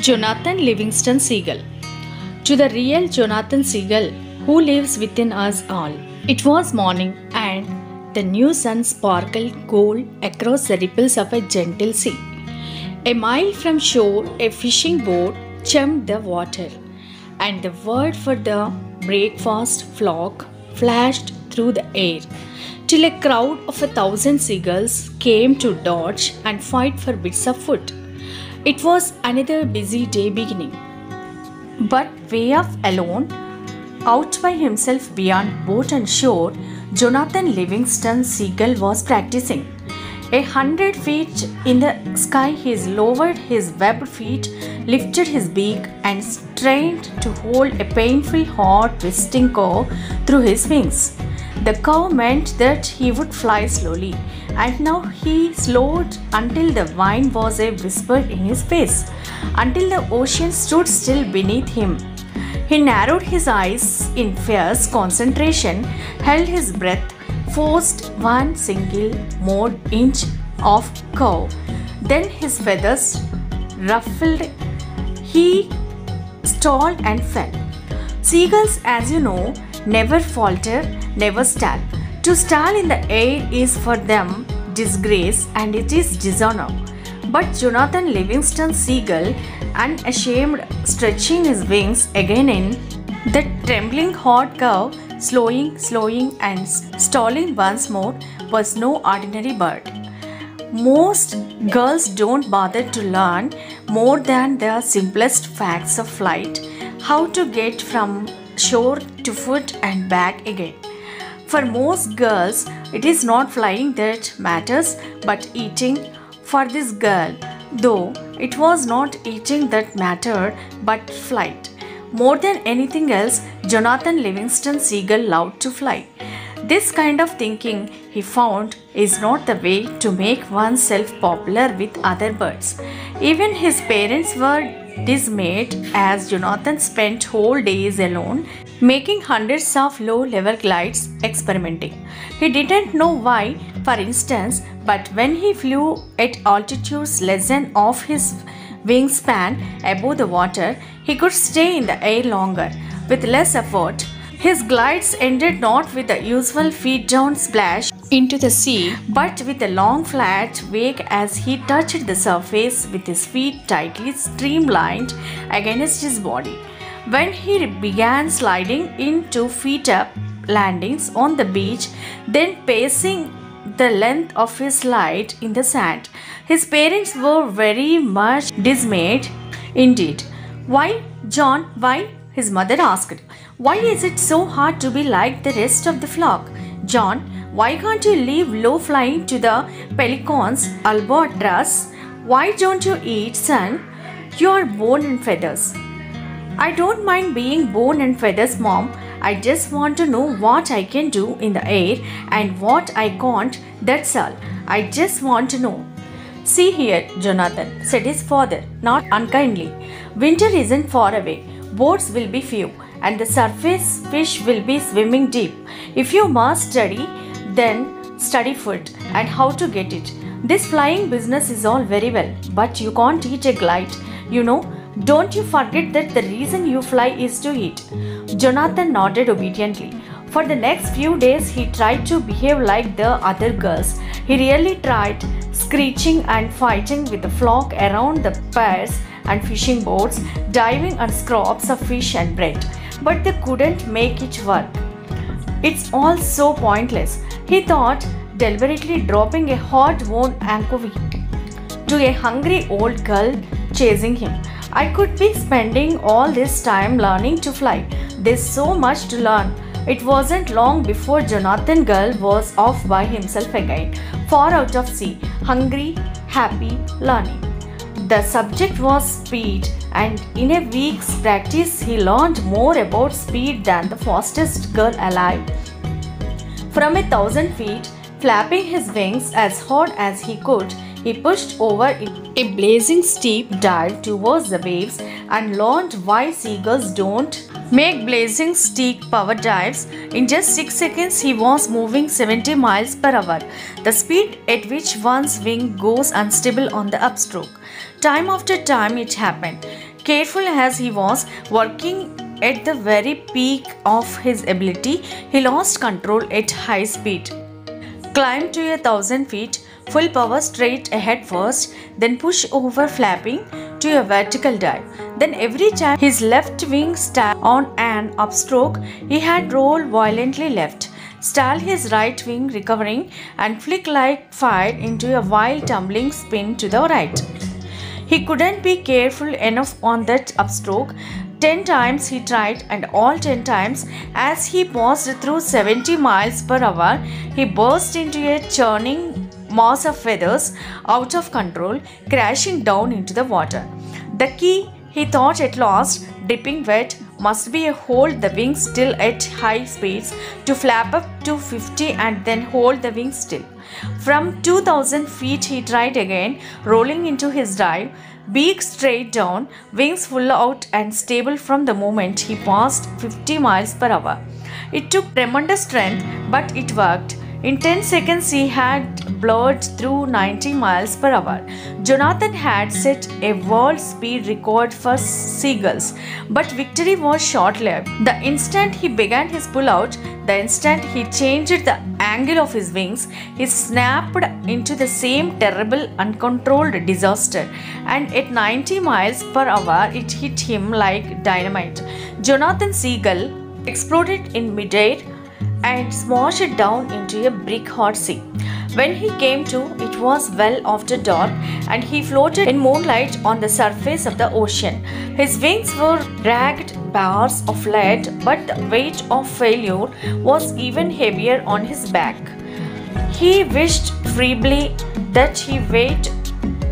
Jonathan Livingston Seagull. To the real Jonathan Seagull who lives within us all. It was morning and the new sun sparkled gold across the ripples of a gentle sea. A mile from shore, a fishing boat churned the water, and the word for the breakfast flock flashed through the air, till a crowd of 1,000 seagulls came to dodge and fight for bits of food. It was another busy day beginning. But way off alone, out by himself beyond boat and shore, Jonathan Livingston Seagull was practicing. 100 feet in the sky, he lowered his webbed feet, lifted his beak, and strained to hold a painful, hot, twisting curve through his wings. The curve meant that he would fly slowly, and now he slowed until the wind was a whisper in his face, until the ocean stood still beneath him. He narrowed his eyes in fierce concentration, held his breath, forced one single more inch of curve. Then his feathers ruffled. He stalled and fell. Seagulls, as you know, never falter, never stall. To stall in the air is for them disgrace and it is dishonor. But Jonathan Livingston Seagull, unashamed, stretching his wings again in the trembling hot curve, slowing and stalling once more, was no ordinary bird. Most girls don't bother to learn more than the simplest facts of flight, how to get from shore to foot and back again. For most girls, it is not flying that matters, but eating. For this girl, though, it was not eating that mattered, but flight. More than anything else, Jonathan Livingston Seagull loved to fly. This kind of thinking, he found, is not the way to make oneself popular with other birds. Even his parents were dismayed as Jonathan spent whole days alone, making hundreds of low-level glides, experimenting. He didn't know why, for instance, but when he flew at altitudes less than half his wingspan above the water, he could stay in the air longer, with less effort. His glides ended not with the usual feet-down splash into the sea, but with a long flat wake as he touched the surface with his feet tightly streamlined against his body. When he began sliding into feet-up landings on the beach, then pacing the length of his slide in the sand, his parents were very much dismayed indeed. "Why, John, why?" his mother asked. "Why is it so hard to be like the rest of the flock? John, why can't you leave low flying to the pelicans, albatross? Why don't you eat, son? You are bone and feathers." "I don't mind being bone and feathers, Mom. I just want to know what I can do in the air and what I can't, that's all. I just want to know." "See here, Jonathan," said his father, not unkindly. "Winter isn't far away. Boats will be few, and the surface fish will be swimming deep. If you must study, then study food and how to get it. This flying business is all very well, but you can't eat a glide, you know. Don't you forget that the reason you fly is to eat." Jonathan nodded obediently. For the next few days, he tried to behave like the other girls. He really tried, screeching and fighting with the flock around the piers and fishing boats, diving on scraps of fish and bread. But they couldn't make it work. "It's all so pointless," he thought, deliberately dropping a hard-won anchovy to a hungry old girl chasing him. "I could be spending all this time learning to fly. There's so much to learn." It wasn't long before Jonathan Gull was off by himself again, far out of sea, hungry, happy, learning. The subject was speed, and in a week's practice he learned more about speed than the fastest girl alive. From 1,000 feet, flapping his wings as hard as he could, he pushed over a blazing steep dive towards the waves and learned why seagulls don't make blazing steep power dives. In just 6 seconds, he was moving 70 miles per hour, the speed at which one's wing goes unstable on the upstroke. Time after time it happened. Careful as he was, working at the very peak of his ability, he lost control at high speed. Climbed to 1,000 feet, full power straight ahead first, then push over flapping to a vertical dive. Then every time his left wing stalled on an upstroke, he had rolled violently left, stall his right wing recovering, and flick like fire into a wild tumbling spin to the right. He couldn't be careful enough on that upstroke. 10 times he tried, and all 10 times, as he passed through 70 miles per hour, he burst into a churning mass of feathers out of control, crashing down into the water. The key, he thought at last, dripping wet, must be a hold the wings still at high speeds, to flap up to 50 and then hold the wings still. From 2,000 feet he tried again, rolling into his dive, beak straight down, wings full out and stable from the moment he passed 50 miles per hour. It took tremendous strength, but it worked. In 10 seconds he had blurred through 90 miles per hour. Jonathan had set a world speed record for seagulls, but victory was short-lived. The instant he began his pull-out, the instant he changed the angle of his wings, he snapped into the same terrible, uncontrolled disaster, and at 90 miles per hour it hit him like dynamite. Jonathan Seagull exploded in midair and smashed down into a brick-hot sea. When he came to, it was well after dark, and he floated in moonlight on the surface of the ocean. His wings were ragged bars of lead, but the weight of failure was even heavier on his back. He wished feebly that his weight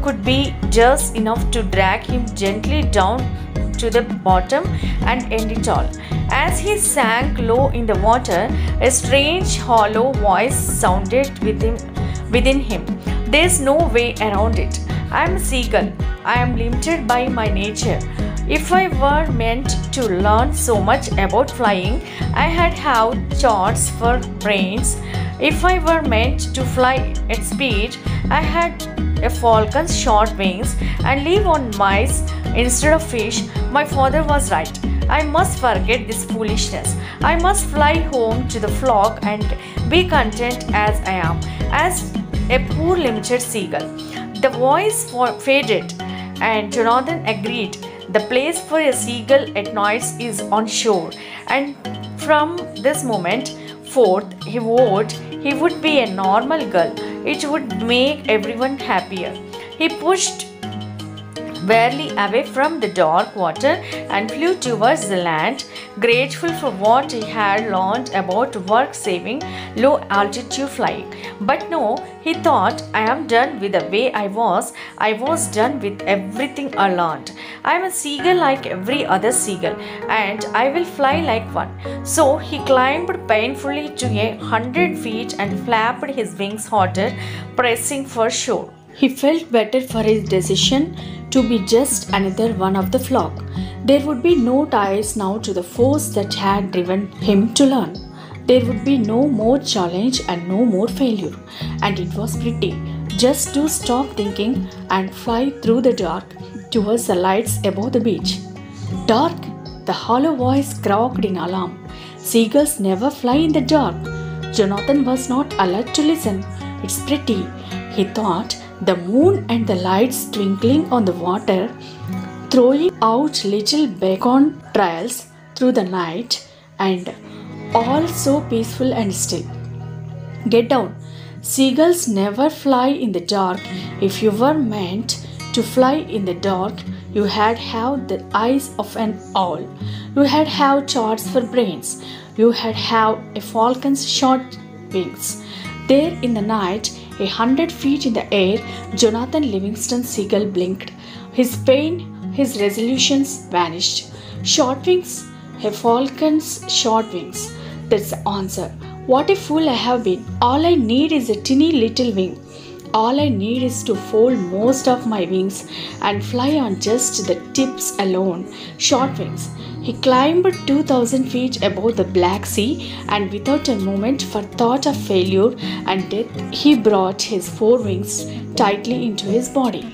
could be just enough to drag him gently down to the bottom and end it all. As he sank low in the water, a strange hollow voice sounded within him. There's no way around it. I am a seagull. I am limited by my nature. If I were meant to learn so much about flying, I had have charts for brains. If I were meant to fly at speed, I had a falcon's short wings and live on mice instead of fish. My father was right. I must forget this foolishness. I must fly home to the flock and be content as I am, as a poor limited seagull. The voice faded, and Jonathan agreed. The place for a seagull at nights is on shore, and from this moment forth he would be a normal gull. It would make everyone happier. He pushed barely away from the dark water and flew towards the land, grateful for what he had learned about work-saving low-altitude flying. But no, he thought, I am done with the way I was done with everything I learned. I am a seagull like every other seagull, and I will fly like one. So he climbed painfully to 100 feet and flapped his wings harder, pressing for shore. He felt better for his decision to be just another one of the flock. There would be no ties now to the force that had driven him to learn. There would be no more challenge and no more failure. And it was pretty just to stop thinking and fly through the dark towards the lights above the beach. Dark, the hollow voice croaked in alarm. Seagulls never fly in the dark. Jonathan was not alert to listen. It's pretty, he thought. The moon and the lights twinkling on the water, throwing out little beacon trails through the night, and all so peaceful and still. Get down. Seagulls never fly in the dark. If you were meant to fly in the dark, you had have the eyes of an owl. You had have charts for brains. You had have a falcon's short wings. There in the night, 100 feet in the air, Jonathan Livingston Seagull blinked. His pain, his resolutions vanished. Short wings, a falcon's short wings. That's the answer. What a fool I have been. All I need is a tiny little wing. All I need is to fold most of my wings and fly on just the tips alone. Short wings. He climbed 2,000 feet above the Black Sea, and without a moment for thought of failure and death, he brought his 4 wings tightly into his body.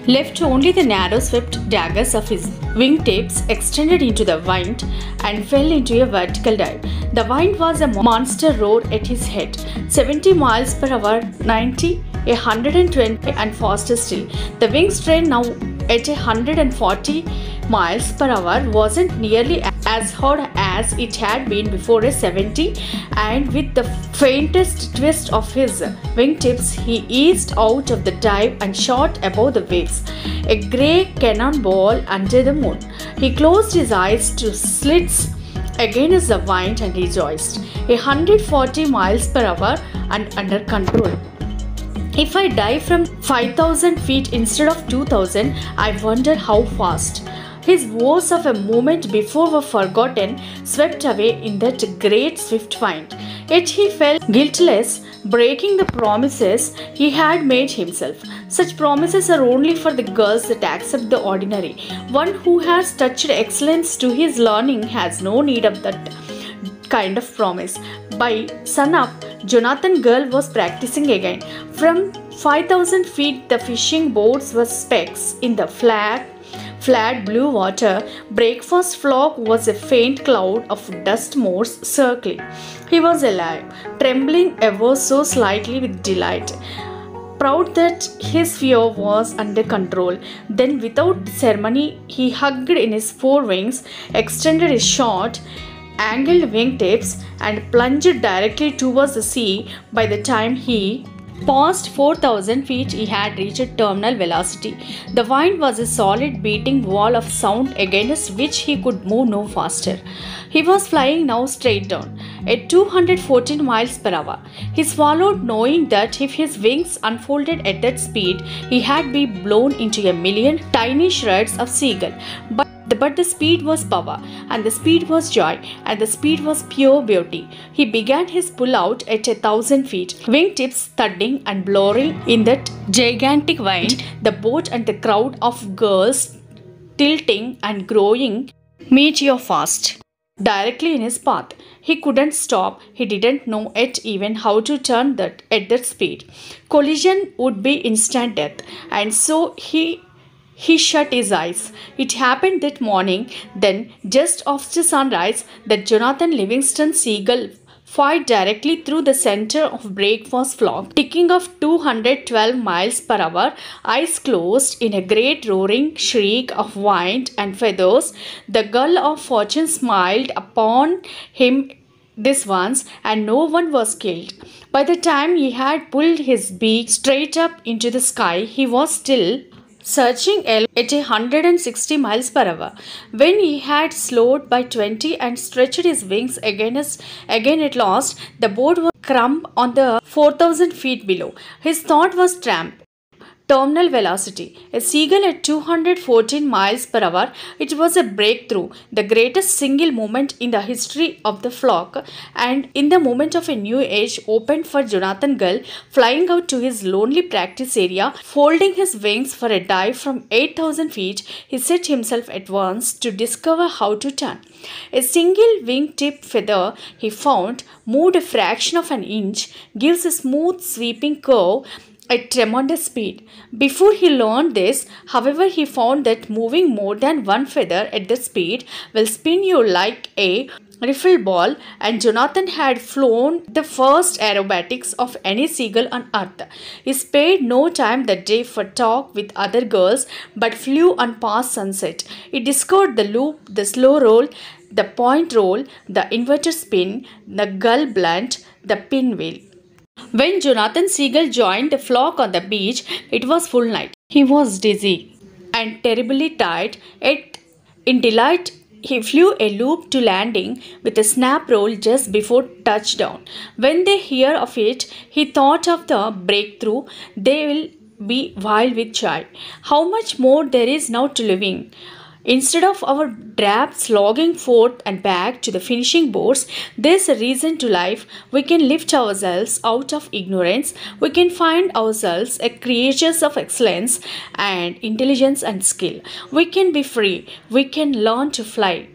left only the narrow swept daggers of his wingtips extended into the wind and fell into a vertical dive. The wind was a monster roar at his head, 70 miles per hour, 90, 120 and faster still. The wing strain, now at 140 miles per hour, wasn't nearly as hard as it had been before a 70, and with the faintest twist of his wingtips, he eased out of the dive and shot above the waves, a grey cannonball under the moon. He closed his eyes to slits against the wind and rejoiced. 140 miles per hour and under control. If I dive from 5,000 feet instead of 2,000, I wonder how fast. His woes of a moment before were forgotten, swept away in that great swift wind. Yet he felt guiltless, breaking the promises he had made himself. Such promises are only for the girls that accept the ordinary. One who has touched excellence to his learning has no need of that kind of promise. By sunup, Jonathan Girl was practicing again. From 5,000 feet, the fishing boats were specks in the flat blue water. Breakfast flock was a faint cloud of dust motes circling. He was alive, trembling ever so slightly with delight, proud that his fear was under control. Then, without ceremony, he hugged in his forewings, extended his short, angled wingtips, and plunged directly towards the sea. By the time he past 4,000 feet, he had reached terminal velocity. The wind was a solid beating wall of sound against which he could move no faster. He was flying now straight down at 214 miles per hour. He swallowed, knowing that if his wings unfolded at that speed, he had been blown into a million tiny shreds of seagull. But the speed was power, and the speed was joy, and the speed was pure beauty. He began his pull-out at 1,000 feet, wingtips thudding and blowing in that gigantic wind, the boat and the crowd of girls tilting and growing meteor fast directly in his path. He couldn't stop. He didn't know yet even how to turn that at that speed. Collision would be instant death, and so he shut his eyes. It happened that morning, then, just after sunrise, that Jonathan Livingston Seagull fired directly through the center of breakfast flock, ticking off 212 miles per hour, eyes closed, in a great roaring shriek of wind and feathers. The gull of fortune smiled upon him this once, and no one was killed. By the time he had pulled his beak straight up into the sky, he was still searching at 160 miles per hour. When he had slowed by 20 and stretched his wings again at last, the boat was crumb on the 4,000 feet below. His thought was tramp. Terminal velocity. A seagull at 214 miles per hour. It was a breakthrough, the greatest single moment in the history of the flock, and in the moment of a new age opened for Jonathan Gull, flying out to his lonely practice area, folding his wings for a dive from 8,000 feet. He set himself at once to discover how to turn. A single wingtip feather, he found, moved a fraction of an inch, gives a smooth sweeping curve at tremendous speed. Before he learned this, however, he found that moving more than one feather at that speed will spin you like a riffle ball, and Jonathan had flown the first aerobatics of any seagull on earth. He spared no time that day for talk with other girls, but flew on past sunset. He discovered the loop, the slow roll, the point roll, the inverted spin, the gull blunt, the pinwheel. When Jonathan Seagull joined the flock on the beach, it was full night. He was dizzy and terribly tired, yet in delight he flew a loop to landing with a snap roll just before touchdown. When they hear of it, he thought of the breakthrough. They will be wild with joy. How much more there is now to living! Instead of our drab slogging forth and back to the finishing boards, there's a reason to life. We can lift ourselves out of ignorance. We can find ourselves a creatures of excellence and intelligence and skill. We can be free. We can learn to fly.